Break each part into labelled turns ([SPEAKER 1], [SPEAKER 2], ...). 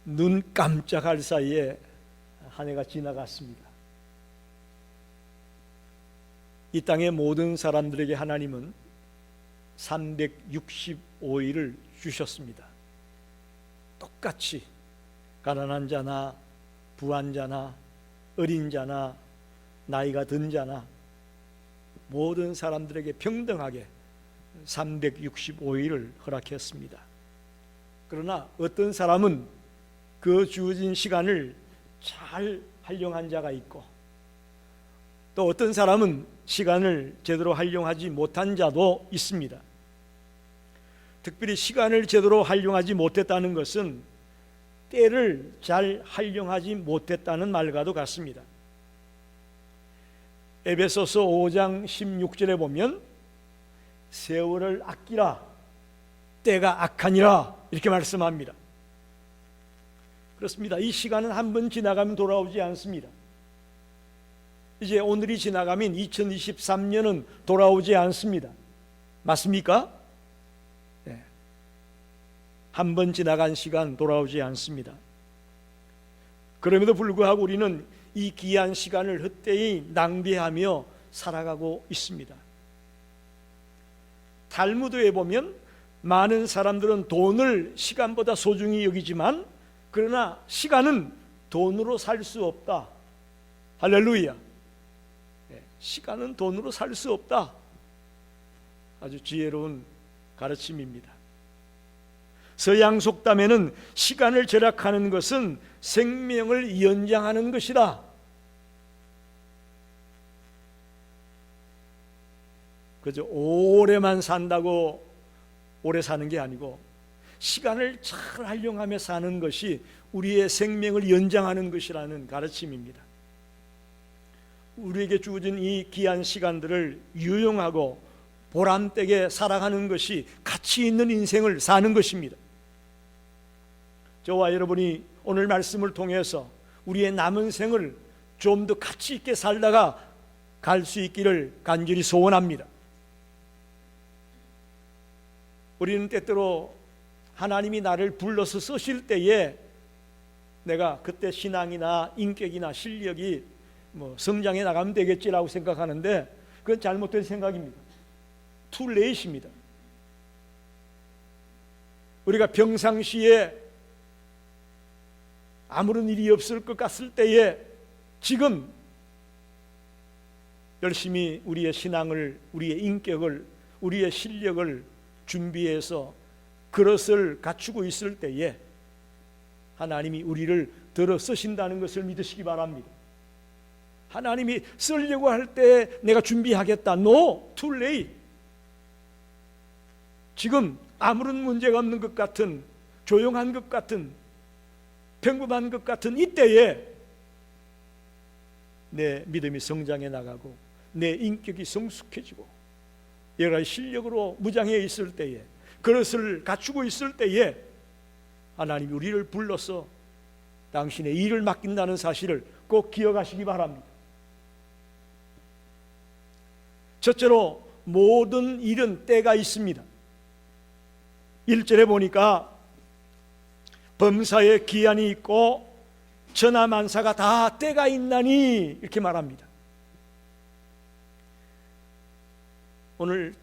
[SPEAKER 1] 눈 깜짝할 사이에 한 해가 지나갔습니다. 이 땅의 모든 사람들에게 하나님은 365일을 주셨습니다. 똑같이 가난한 자나 부한 자나 어린 자나 나이가 든 자나 모든 사람들에게 평등하게 365일을 허락했습니다. 그러나 어떤 사람은 그 주어진 시간을 잘 활용한 자가 있고, 또 어떤 사람은 시간을 제대로 활용하지 못한 자도 있습니다. 특별히 시간을 제대로 활용하지 못했다는 것은 때를 잘 활용하지 못했다는 말과도 같습니다. 에베소서 5장 16절에 보면 세월을 아끼라, 때가 악하니라 이렇게 말씀합니다. 그렇습니다. 이 시간은 한 번 지나가면 돌아오지 않습니다. 이제 오늘이 지나가면 2023년은 돌아오지 않습니다. 맞습니까? 네. 한 번 지나간 시간 돌아오지 않습니다. 그럼에도 불구하고 우리는 이 귀한 시간을 헛되이 낭비하며 살아가고 있습니다. 탈무드에 보면 많은 사람들은 돈을 시간보다 소중히 여기지만, 그러나 시간은 돈으로 살 수 없다. 할렐루야. 시간은 돈으로 살 수 없다. 아주 지혜로운 가르침입니다. 서양 속담에는 시간을 절약하는 것은 생명을 연장하는 것이다. 그저 오래만 산다고 오래 사는 게 아니고 시간을 잘 활용하며 사는 것이 우리의 생명을 연장하는 것이라는 가르침입니다. 우리에게 주어진 이 귀한 시간들을 유용하고 보람되게 살아가는 것이 가치 있는 인생을 사는 것입니다. 저와 여러분이 오늘 말씀을 통해서 우리의 남은 생을 좀 더 가치 있게 살다가 갈 수 있기를 간절히 소원합니다. 우리는 때때로 하나님이 나를 불러서 쓰실 때에 내가 그때 신앙이나 인격이나 실력이 성장해 나가면 되겠지라고 생각하는데 그건 잘못된 생각입니다. too late입니다. 우리가 평상시에 아무런 일이 없을 것 같을 때에 지금 열심히 우리의 신앙을, 우리의 인격을, 우리의 실력을 준비해서 그릇을 갖추고 있을 때에 하나님이 우리를 들어 쓰신다는 것을 믿으시기 바랍니다. 하나님이 쓰려고 할 때 내가 준비하겠다. No, too late. 지금 아무런 문제가 없는 것 같은, 조용한 것 같은, 평범한 것 같은 이때에 내 믿음이 성장해 나가고 내 인격이 성숙해지고 여러 가지 실력으로 무장해 있을 때에, 그것을 갖추고 있을 때에 하나님이 우리를 불러서 당신의 일을 맡긴다는 사실을 꼭 기억하시기 바랍니다. 첫째로 모든 일은 때가 있습니다. 1절에 보니까 범사에 기한이 있고 천하만사가 다 때가 있나니 이렇게 말합니다. 오늘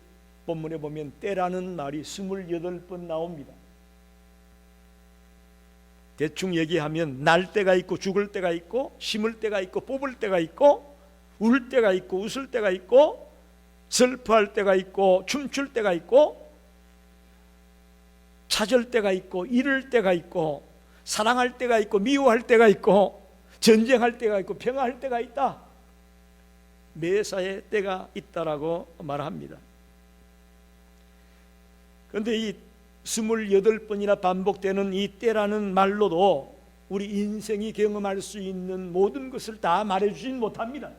[SPEAKER 1] 본문에 보면 때라는 말이 28번 나옵니다. 대충 얘기하면 날 때가 있고 죽을 때가 있고 심을 때가 있고 뽑을 때가 있고 울 때가 있고 웃을 때가 있고 슬퍼할 때가 있고 춤출 때가 있고 찾을 때가 있고 잃을 때가 있고 사랑할 때가 있고 미워할 때가 있고 전쟁할 때가 있고 평화할 때가 있다. 매사에 때가 있다라고 말합니다. 그런데 이 28번이나 반복되는 이 때라는 말로도 우리 인생이 경험할 수 있는 모든 것을 다 말해주진 못합니다.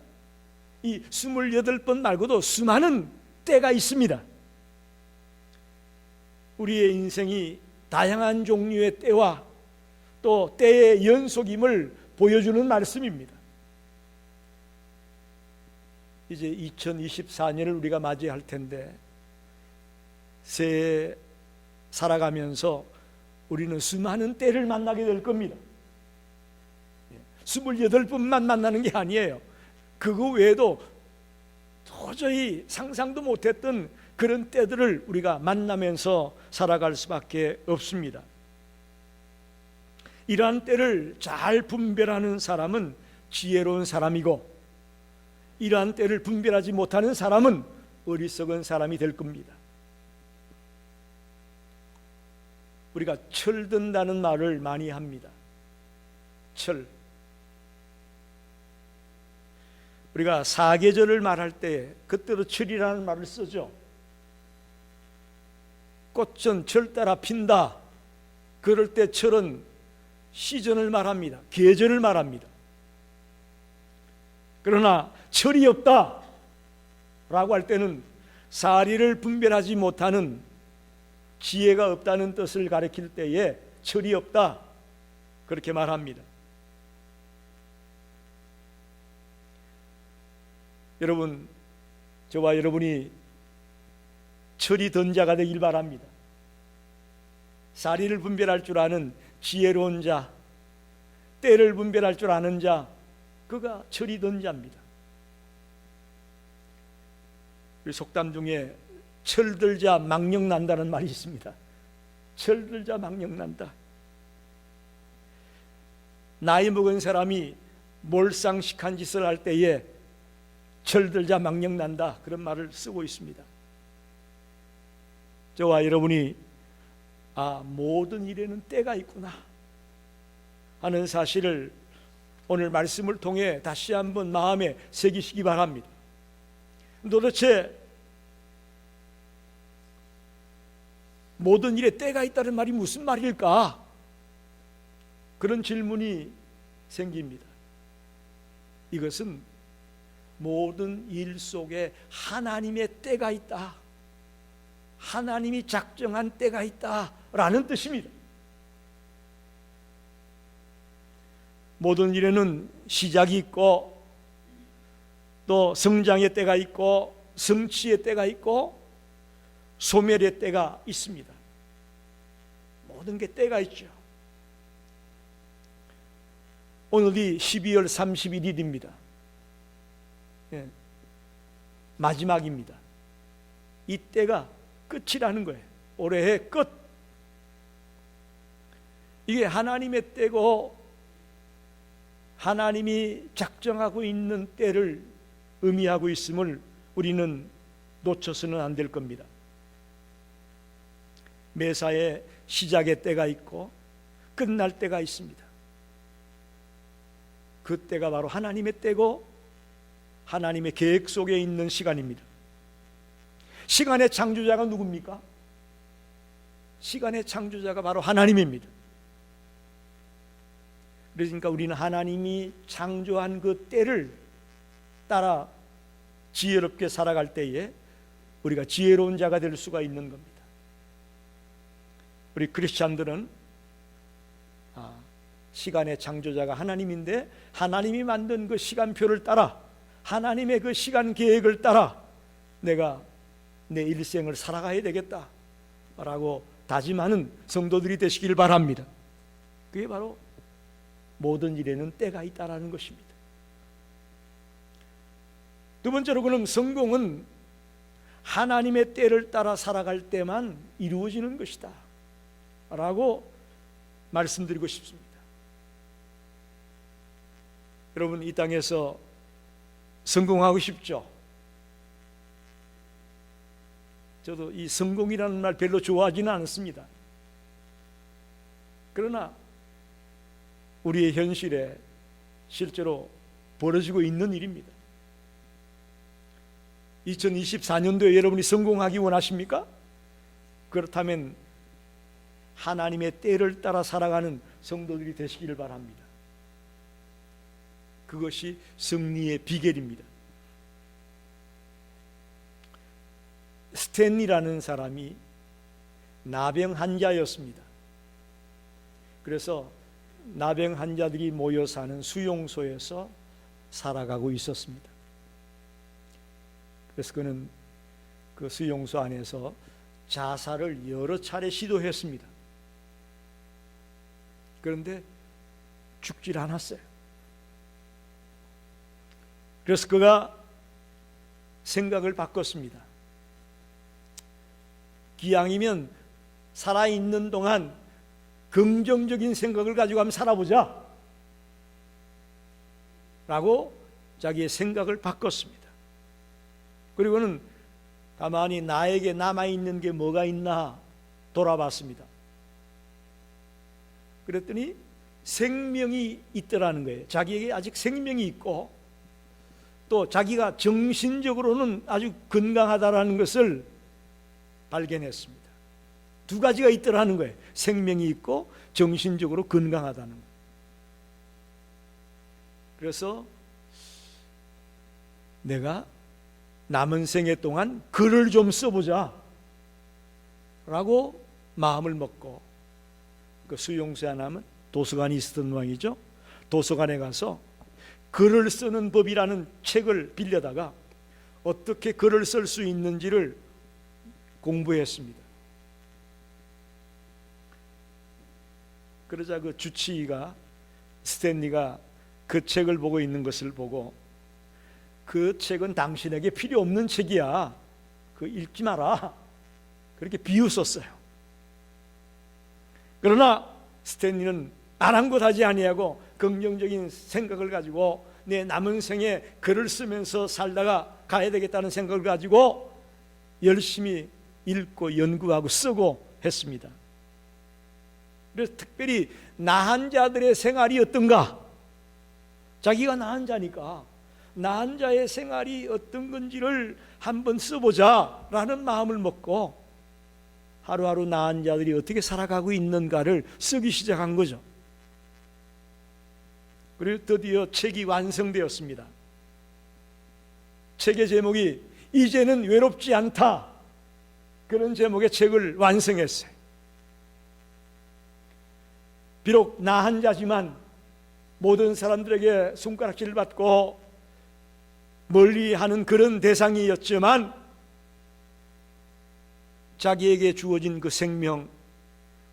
[SPEAKER 1] 이 28번 말고도 수많은 때가 있습니다. 우리의 인생이 다양한 종류의 때와 또 때의 연속임을 보여주는 말씀입니다. 이제 2024년을 우리가 맞이할 텐데 새해 살아가면서 우리는 수많은 때를 만나게 될 겁니다. 28번만 만나는 게 아니에요. 그거 외에도 도저히 상상도 못했던 그런 때들을 우리가 만나면서 살아갈 수밖에 없습니다. 이러한 때를 잘 분별하는 사람은 지혜로운 사람이고, 이러한 때를 분별하지 못하는 사람은 어리석은 사람이 될 겁니다. 우리가 철든다는 말을 많이 합니다. 철. 우리가 사계절을 말할 때 그때도 철이라는 말을 쓰죠. 꽃은 철 따라 핀다. 그럴 때 철은 시즌을 말합니다. 계절을 말합니다. 그러나 철이 없다 라고 할 때는 사리를 분별하지 못하는, 지혜가 없다는 뜻을 가리킬 때에 철이 없다 그렇게 말합니다. 여러분, 저와 여러분이 철이 든 자가 되길 바랍니다. 사리를 분별할 줄 아는 지혜로운 자, 때를 분별할 줄 아는 자, 그가 철이 든 자입니다. 우리 속담 중에 철들자 망령난다는 말이 있습니다. 철들자 망령난다. 나이 먹은 사람이 몰상식한 짓을 할 때에 철들자 망령난다, 그런 말을 쓰고 있습니다. 저와 여러분이 모든 일에는 때가 있구나 하는 사실을 오늘 말씀을 통해 다시 한번 마음에 새기시기 바랍니다. 도대체 모든 일에 때가 있다는 말이 무슨 말일까? 그런 질문이 생깁니다. 이것은 모든 일 속에 하나님의 때가 있다, 하나님이 작정한 때가 있다라는 뜻입니다. 모든 일에는 시작이 있고, 또 성장의 때가 있고, 성취의 때가 있고, 소멸의 때가 있습니다. 모든 게 때가 있죠. 오늘이 12월 31일입니다. 마지막입니다. 이 때가 끝이라는 거예요. 올해의 끝. 이게 하나님의 때고 하나님이 작정하고 있는 때를 의미하고 있음을 우리는 놓쳐서는 안 될 겁니다. 매사에 시작의 때가 있고 끝날 때가 있습니다. 그 때가 바로 하나님의 때고 하나님의 계획 속에 있는 시간입니다. 시간의 창조자가 누굽니까? 시간의 창조자가 바로 하나님입니다. 그러니까 우리는 하나님이 창조한 그 때를 따라 지혜롭게 살아갈 때에 우리가 지혜로운 자가 될 수가 있는 겁니다. 우리 크리스찬들은 시간의 창조자가 하나님인데 하나님이 만든 그 시간표를 따라, 하나님의 그 시간 계획을 따라 내가 내 일생을 살아가야 되겠다라고 다짐하는 성도들이 되시길 바랍니다. 그게 바로 모든 일에는 때가 있다라는 것입니다. 두 번째로, 그럼 성공은 하나님의 때를 따라 살아갈 때만 이루어지는 것이다 라고 말씀드리고 싶습니다. 여러분, 이 땅에서 성공하고 싶죠? 저도 이 성공이라는 말 별로 좋아하지는 않습니다. 그러나 우리의 현실에 실제로 벌어지고 있는 일입니다. 2024년도에 여러분이 성공하기 원하십니까? 그렇다면 하나님의 때를 따라 살아가는 성도들이 되시기를 바랍니다. 그것이 승리의 비결입니다. 스탠리라는 사람이 나병 환자였습니다. 그래서 나병 환자들이 모여 사는 수용소에서 살아가고 있었습니다. 그래서 그는 그 수용소 안에서 자살을 여러 차례 시도했습니다. 그런데 죽질 않았어요. 그래서 그가 생각을 바꿨습니다. 기왕이면 살아있는 동안 긍정적인 생각을 가지고 한번 살아보자 라고 자기의 생각을 바꿨습니다. 그리고는 가만히 나에게 남아있는 게 뭐가 있나 돌아봤습니다. 그랬더니 생명이 있더라는 거예요. 자기에게 아직 생명이 있고 또 자기가 정신적으로는 아주 건강하다라는 것을 발견했습니다. 두 가지가 있더라는 거예요. 생명이 있고 정신적으로 건강하다는 거예요. 그래서 내가 남은 생애 동안 글을 좀 써보자 라고 마음을 먹고 그 수용소에 하나면 도서관이 있었던 모양이죠. 도서관에 가서 글을 쓰는 법이라는 책을 빌려다가 어떻게 글을 쓸 수 있는지를 공부했습니다. 그러자 그 주치의가 스탠리가 그 책을 보고 있는 것을 보고 그 책은 당신에게 필요 없는 책이야. 그 읽지 마라. 그렇게 비웃었어요. 그러나 스탠리는 아랑곳하지 아니하고 긍정적인 생각을 가지고 내 남은 생에 글을 쓰면서 살다가 가야 되겠다는 생각을 가지고 열심히 읽고 연구하고 쓰고 했습니다. 그래서 특별히 나한 자들의 생활이 어떤가? 자기가 나한 자니까 나한 자의 생활이 어떤 건지를 한번 써보자 라는 마음을 먹고 하루하루 나한 자들이 어떻게 살아가고 있는가를 쓰기 시작한 거죠. 그리고 드디어 책이 완성되었습니다. 책의 제목이 이제는 외롭지 않다, 그런 제목의 책을 완성했어요. 비록 나한 자지만 모든 사람들에게 손가락질을 받고 멀리하는 그런 대상이었지만 자기에게 주어진 그 생명,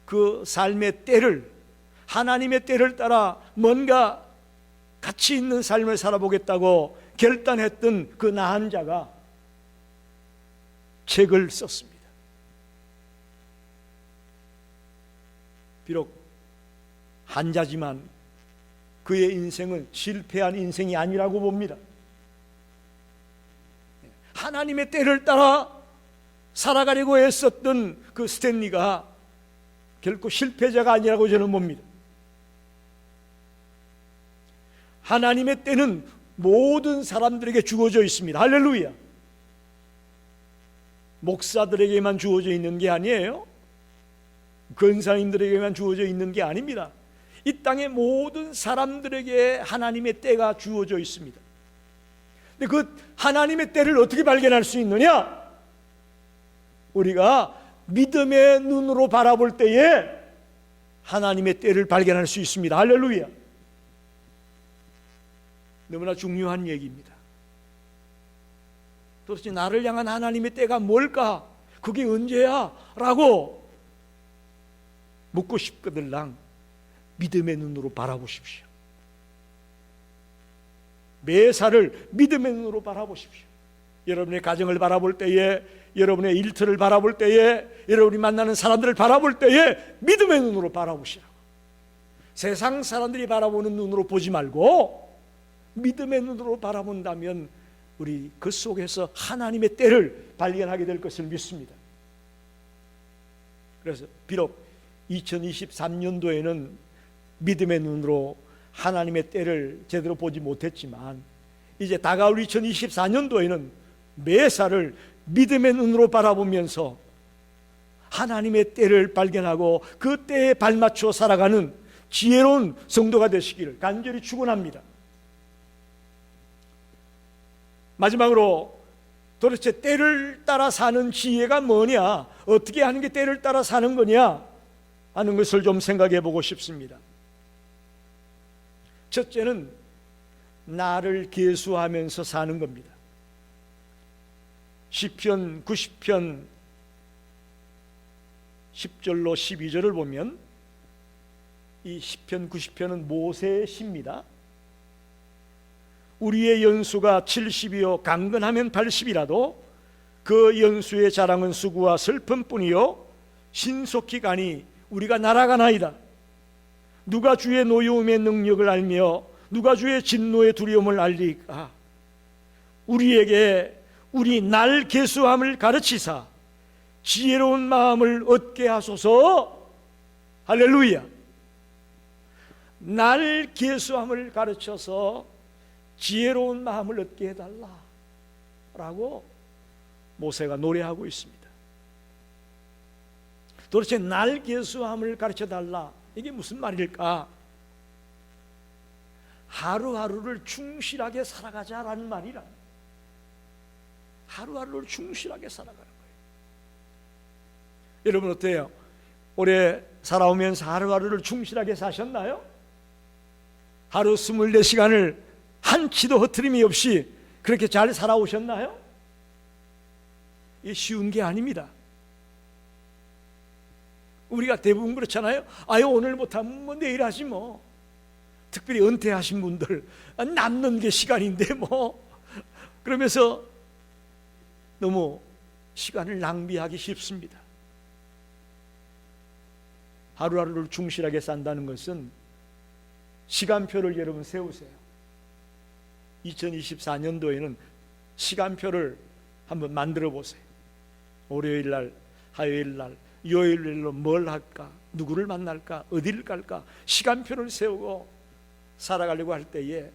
[SPEAKER 1] 그 삶의 때를, 하나님의 때를 따라 뭔가 가치 있는 삶을 살아보겠다고 결단했던 그 나한 자가 책을 썼습니다. 비록 한 자지만 그의 인생은 실패한 인생이 아니라고 봅니다. 하나님의 때를 따라 살아가려고 애썼던 그 스탠리가 결코 실패자가 아니라고 저는 봅니다. 하나님의 때는 모든 사람들에게 주어져 있습니다. 할렐루야. 목사들에게만 주어져 있는 게 아니에요. 권사님들에게만 주어져 있는 게 아닙니다. 이 땅의 모든 사람들에게 하나님의 때가 주어져 있습니다. 근데 그 하나님의 때를 어떻게 발견할 수 있느냐? 우리가 믿음의 눈으로 바라볼 때에 하나님의 때를 발견할 수 있습니다. 할렐루야. 너무나 중요한 얘기입니다. 도대체 나를 향한 하나님의 때가 뭘까? 그게 언제야? 라고 묻고 싶거들랑 믿음의 눈으로 바라보십시오. 매사를 믿음의 눈으로 바라보십시오. 여러분의 가정을 바라볼 때에, 여러분의 일터를 바라볼 때에, 여러분이 만나는 사람들을 바라볼 때에 믿음의 눈으로 바라보시라고. 세상 사람들이 바라보는 눈으로 보지 말고 믿음의 눈으로 바라본다면 우리 그 속에서 하나님의 때를 발견하게 될 것을 믿습니다. 그래서 비록 2023년도에는 믿음의 눈으로 하나님의 때를 제대로 보지 못했지만 이제 다가올 2024년도에는 매사를 믿음의 눈으로 바라보면서 하나님의 때를 발견하고 그 때에 발맞춰 살아가는 지혜로운 성도가 되시기를 간절히 축원합니다. 마지막으로 도대체 때를 따라 사는 지혜가 뭐냐, 어떻게 하는 게 때를 따라 사는 거냐 하는 것을 좀 생각해 보고 싶습니다. 첫째는 나를 계수하면서 사는 겁니다. 시편 90편 10절로 12절을 보면 이 시편 90편은 모세의 시입니다. 우리의 연수가 70이요 강건하면 80이라도 그 연수의 자랑은 수고와 슬픔뿐이요 신속히 가니 우리가 날아가나이다. 누가 주의 노여움의 능력을 알며 누가 주의 진노의 두려움을 알리까? 우리에게 우리 날 계수함을 가르치사 지혜로운 마음을 얻게 하소서. 할렐루야. 날 계수함을 가르쳐서 지혜로운 마음을 얻게 해달라 라고 모세가 노래하고 있습니다. 도대체 날 계수함을 가르쳐달라, 이게 무슨 말일까? 하루하루를 충실하게 살아가자라는 말이라. 하루하루를 충실하게 살아가는 거예요. 여러분 어때요? 올해 살아오면서 하루하루를 충실하게 사셨나요? 하루 24시간을 한치도 흐트림이 없이 그렇게 잘 살아오셨나요? 이게 쉬운 게 아닙니다. 우리가 대부분 그렇잖아요. 아유, 오늘 못하면 뭐 내일 하지 뭐. 특별히 은퇴하신 분들, 남는 게 시간인데 뭐. 그러면서 너무 시간을 낭비하기 쉽습니다. 하루하루를 충실하게 산다는 것은 시간표를 여러분 세우세요. 2024년도에는 시간표를 한번 만들어 보세요. 월요일 날, 화요일 날, 요일로 뭘 할까? 누구를 만날까? 어디를 갈까? 시간표를 세우고 살아가려고 할 때에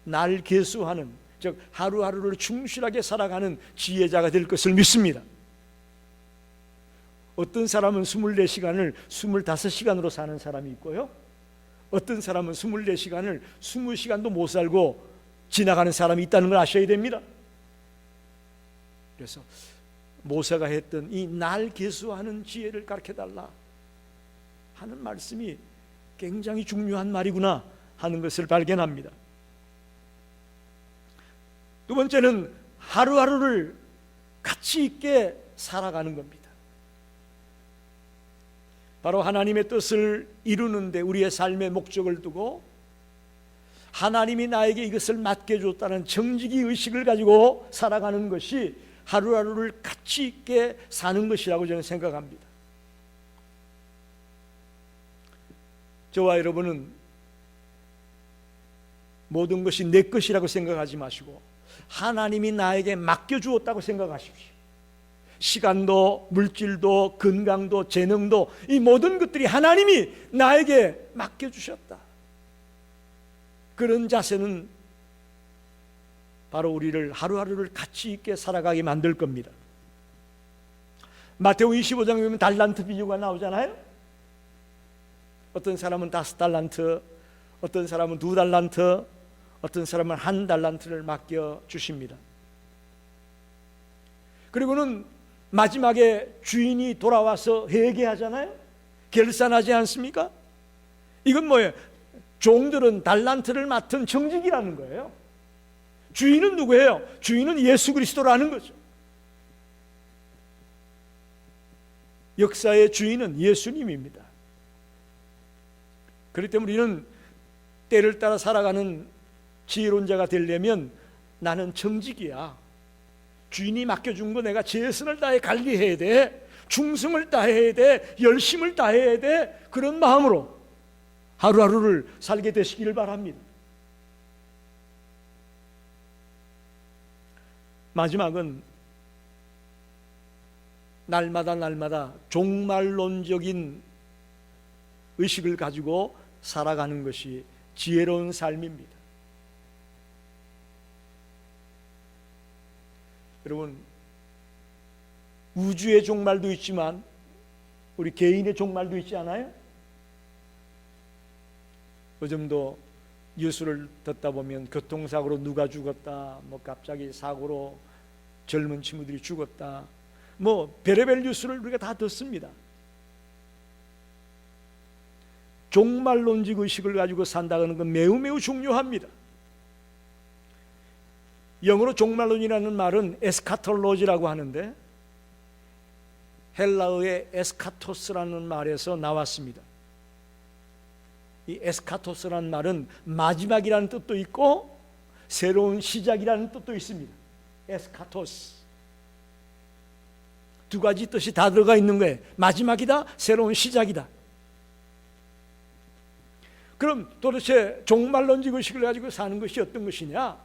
[SPEAKER 1] 날 계수하는, 즉 하루하루를 충실하게 살아가는 지혜자가 될 것을 믿습니다. 어떤 사람은 24시간을 25시간으로 사는 사람이 있고요, 어떤 사람은 24시간을 20시간도 못 살고 지나가는 사람이 있다는 걸 아셔야 됩니다. 그래서 모세가 했던 이 날 계수하는 지혜를 가르쳐달라 하는 말씀이 굉장히 중요한 말이구나 하는 것을 발견합니다. 두 번째는 하루하루를 가치 있게 살아가는 겁니다. 바로 하나님의 뜻을 이루는데 우리의 삶의 목적을 두고 하나님이 나에게 이것을 맡겨줬다는 정직의 의식을 가지고 살아가는 것이 하루하루를 가치 있게 사는 것이라고 저는 생각합니다. 저와 여러분은 모든 것이 내 것이라고 생각하지 마시고 하나님이 나에게 맡겨주었다고 생각하십시오. 시간도 물질도 건강도 재능도 이 모든 것들이 하나님이 나에게 맡겨주셨다. 그런 자세는 바로 우리를 하루하루를 가치 있게 살아가게 만들 겁니다. 마태복음 25장에 보면 달란트 비유가 나오잖아요. 어떤 사람은 5달란트, 어떤 사람은 2달란트, 어떤 사람은 1달란트를 맡겨주십니다. 그리고는 마지막에 주인이 돌아와서 회개하잖아요. 결산하지 않습니까? 이건 뭐예요? 종들은 달란트를 맡은 정직이라는 거예요. 주인은 누구예요? 주인은 예수 그리스도라는 거죠. 역사의 주인은 예수님입니다. 그렇기 때문에 우리는 때를 따라 살아가는 지혜로운 자가 되려면 나는 정직이야. 주인이 맡겨준 거 내가 최선을 다해 관리해야 돼. 충성을 다해야 돼. 열심을 다해야 돼. 그런 마음으로 하루하루를 살게 되시기를 바랍니다. 마지막은 날마다 종말론적인 의식을 가지고 살아가는 것이 지혜로운 삶입니다. 여러분, 우주의 종말도 있지만 우리 개인의 종말도 있지 않아요? 요즘도 뉴스를 듣다 보면 교통사고로 누가 죽었다, 뭐 갑자기 사고로 젊은 친구들이 죽었다, 뭐 별의별 뉴스를 우리가 다 듣습니다. 종말론적 의식을 가지고 산다는 건 매우 중요합니다. 영어로 종말론이라는 말은 에스카톨로지라고 하는데 헬라어의 에스카토스라는 말에서 나왔습니다. 이 에스카토스라는 말은 마지막이라는 뜻도 있고 새로운 시작이라는 뜻도 있습니다. 에스카토스, 두 가지 뜻이 다 들어가 있는 거예요. 마지막이다, 새로운 시작이다. 그럼 도대체 종말론적 의식을 가지고 사는 것이 어떤 것이냐?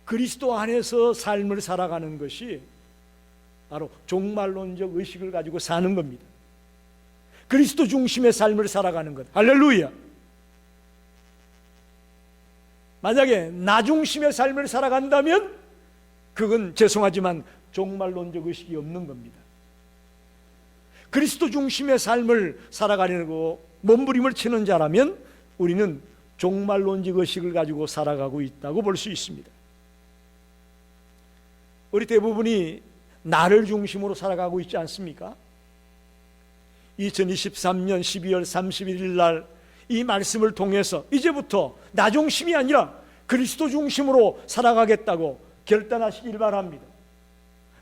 [SPEAKER 1] 그리스도 안에서 삶을 살아가는 것이 바로 종말론적 의식을 가지고 사는 겁니다. 그리스도 중심의 삶을 살아가는 것. 할렐루야. 만약에 나 중심의 삶을 살아간다면 그건 죄송하지만 종말론적 의식이 없는 겁니다. 그리스도 중심의 삶을 살아가려고 몸부림을 치는 자라면 우리는 종말론적 의식을 가지고 살아가고 있다고 볼 수 있습니다. 우리 대부분이 나를 중심으로 살아가고 있지 않습니까? 2023년 12월 31일 날 이 말씀을 통해서 이제부터 나 중심이 아니라 그리스도 중심으로 살아가겠다고 결단하시길 바랍니다.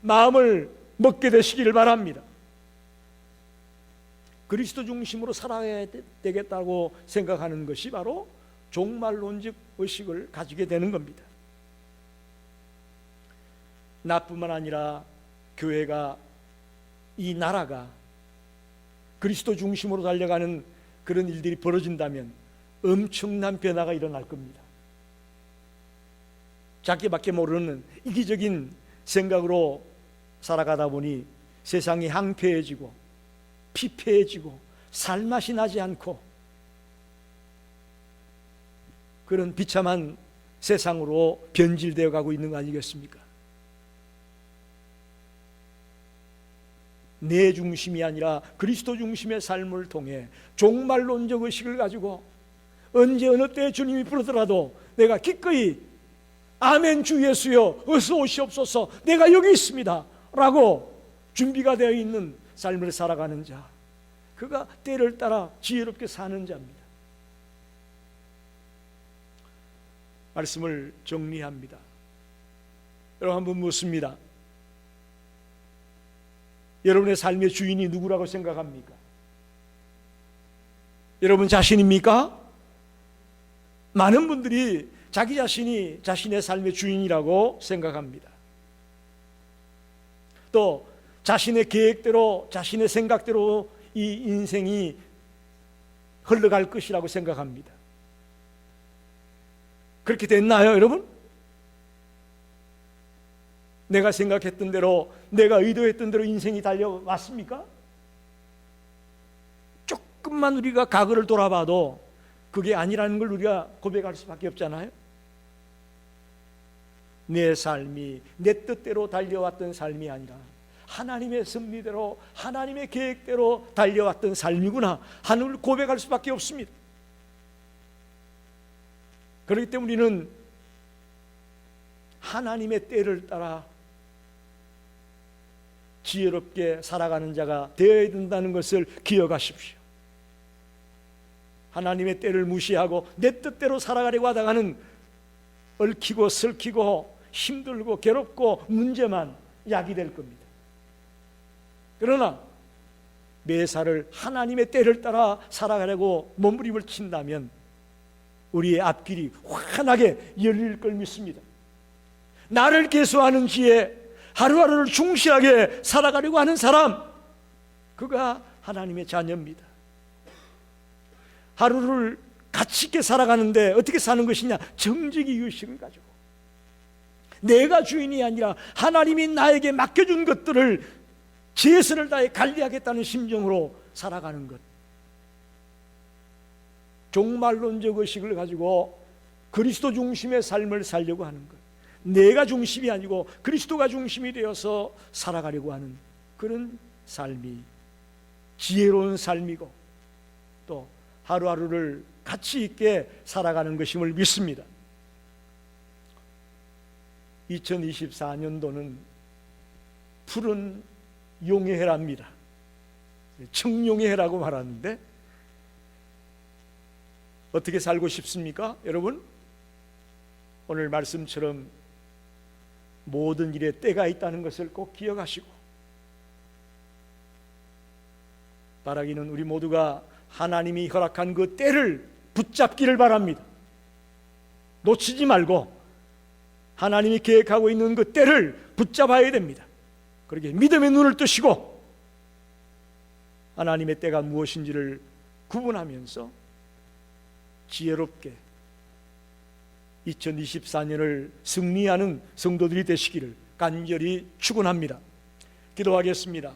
[SPEAKER 1] 마음을 먹게 되시길 바랍니다. 그리스도 중심으로 살아야 되겠다고 생각하는 것이 바로 종말론적 의식을 가지게 되는 겁니다. 나뿐만 아니라 교회가, 이 나라가 그리스도 중심으로 달려가는 그런 일들이 벌어진다면 엄청난 변화가 일어날 겁니다. 자기밖에 모르는 이기적인 생각으로 살아가다 보니 세상이 황폐해지고 피폐해지고 살맛이 나지 않고 그런 비참한 세상으로 변질되어 가고 있는 거 아니겠습니까? 내 중심이 아니라 그리스도 중심의 삶을 통해 종말론적 의식을 가지고 언제 어느 때 주님이 부르더라도 내가 기꺼이 아멘 주 예수여 어서 오시옵소서 내가 여기 있습니다 라고 준비가 되어 있는 삶을 살아가는 자, 그가 때를 따라 지혜롭게 사는 자입니다. 말씀을 정리합니다. 여러분 한번 묻습니다. 여러분의 삶의 주인이 누구라고 생각합니까? 여러분 자신입니까? 많은 분들이 자기 자신이 자신의 삶의 주인이라고 생각합니다. 또 자신의 계획대로, 자신의 생각대로 이 인생이 흘러갈 것이라고 생각합니다. 그렇게 됐나요, 여러분? 내가 생각했던 대로, 내가 의도했던 대로 인생이 달려왔습니까? 조금만 우리가 과거를 돌아봐도 그게 아니라는 걸 우리가 고백할 수밖에 없잖아요. 내 삶이 내 뜻대로 달려왔던 삶이 아니라 하나님의 섭리대로, 하나님의 계획대로 달려왔던 삶이구나 하는 걸 고백할 수밖에 없습니다. 그렇기 때문에 우리는 하나님의 때를 따라 지혜롭게 살아가는 자가 되어야 된다는 것을 기억하십시오. 하나님의 때를 무시하고 내 뜻대로 살아가려고 하다가는 얽히고 설키고 힘들고 괴롭고 문제만 야기될 겁니다. 그러나 매사를 하나님의 때를 따라 살아가려고 몸부림을 친다면 우리의 앞길이 환하게 열릴 걸 믿습니다. 나를 계수하는 지혜, 하루하루를 충실하게 살아가려고 하는 사람, 그가 하나님의 자녀입니다. 하루를 가치 있게 살아가는데 어떻게 사는 것이냐? 정직의 의식을 가지고 내가 주인이 아니라 하나님이 나에게 맡겨준 것들을 최선을 다해 관리하겠다는 심정으로 살아가는 것. 종말론적 의식을 가지고 그리스도 중심의 삶을 살려고 하는 것. 내가 중심이 아니고 그리스도가 중심이 되어서 살아가려고 하는 그런 삶이 지혜로운 삶이고 또 하루하루를 가치 있게 살아가는 것임을 믿습니다. 2024년도는 푸른 용의 해랍니다. 청룡의 해라고 말하는데 어떻게 살고 싶습니까? 여러분, 오늘 말씀처럼 모든 일에 때가 있다는 것을 꼭 기억하시고 바라기는 우리 모두가 하나님이 허락한 그 때를 붙잡기를 바랍니다. 놓치지 말고 하나님이 계획하고 있는 그 때를 붙잡아야 됩니다. 그렇게 믿음의 눈을 뜨시고 하나님의 때가 무엇인지를 구분하면서 지혜롭게 2024년을 승리하는 성도들이 되시기를 간절히 축원합니다. 기도하겠습니다.